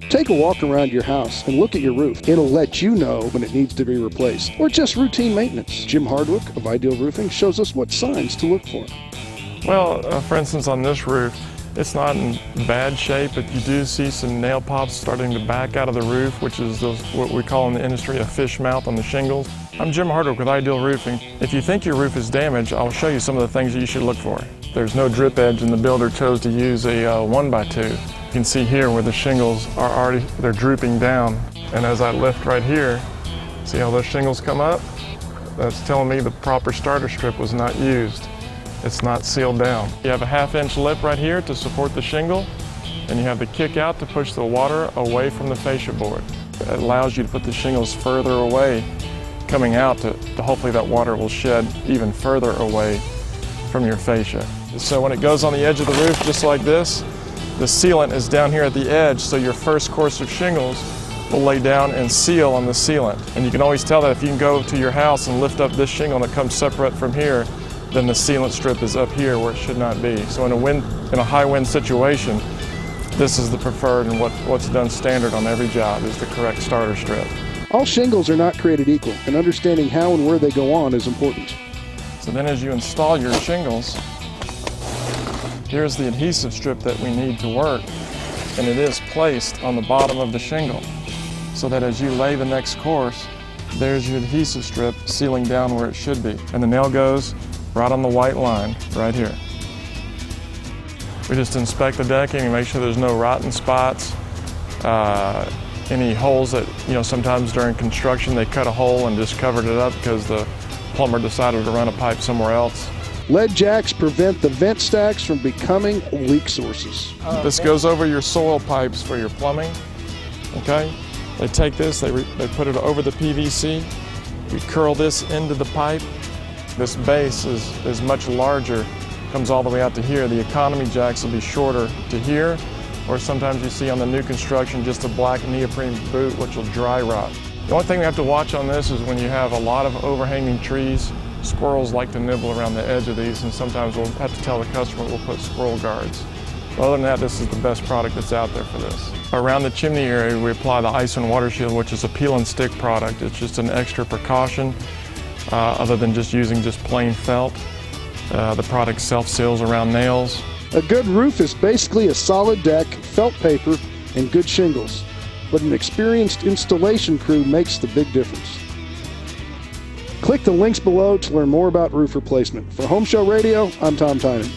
Take a walk around your house and look at your roof. It'll let you know when it needs to be replaced or just routine maintenance. Jim Hardwick of Ideal Roofing shows us what signs to look for. Well, for instance, on this roof, it's not in bad shape, but you do see some nail pops starting to back out of the roof, which is what we call in the industry a fish mouth on the shingles. I'm Jim Hardwick with Ideal Roofing. If you think your roof is damaged, I'll show you some of the things that you should look for. There's no drip edge, and the builder chose to use a 1x2. You can see here where the shingles are they're drooping down. And as I lift right here, see how those shingles come up? That's telling me the proper starter strip was not used. It's not sealed down. You have a 1/2-inch lip right here to support the shingle, and you have the kick out to push the water away from the fascia board. It allows you to put the shingles further away, coming out to hopefully that water will shed even further away from your fascia. So when it goes on the edge of the roof just like this, the sealant is down here at the edge, so your first course of shingles will lay down and seal on the sealant. And you can always tell that if you can go to your house and lift up this shingle and it comes separate from here, then the sealant strip is up here where it should not be. So in a high wind situation, this is the preferred, and what's done standard on every job is the correct starter strip. All shingles are not created equal, and understanding how and where they go on is important. So then as you install your shingles, here's the adhesive strip that we need to work, and it is placed on the bottom of the shingle, so that as you lay the next course, there's your adhesive strip sealing down where it should be. And the nail goes right on the white line, right here. We just inspect the decking and make sure there's no rotten spots, any holes that, sometimes during construction they cut a hole and just covered it up because the plumber decided to run a pipe somewhere else. Lead jacks prevent the vent stacks from becoming leak sources. This goes over your soil pipes for your plumbing, okay? They take this, they put it over the PVC, we curl this into the pipe. This base is much larger, comes all the way out to here. The economy jacks will be shorter to here, or sometimes you see on the new construction just a black neoprene boot which will dry rot. The only thing we have to watch on this is when you have a lot of overhanging trees, squirrels like to nibble around the edge of these, and sometimes we'll have to tell the customer we'll put squirrel guards. But other than that, this is the best product that's out there for this. Around the chimney area, we apply the Ice and Water Shield, which is a peel and stick product. It's just an extra precaution. Other than just using plain felt. The product self-seals around nails. A good roof is basically a solid deck, felt paper, and good shingles. But an experienced installation crew makes the big difference. Click the links below to learn more about roof replacement. For Home Show Radio, I'm Tom Tynan.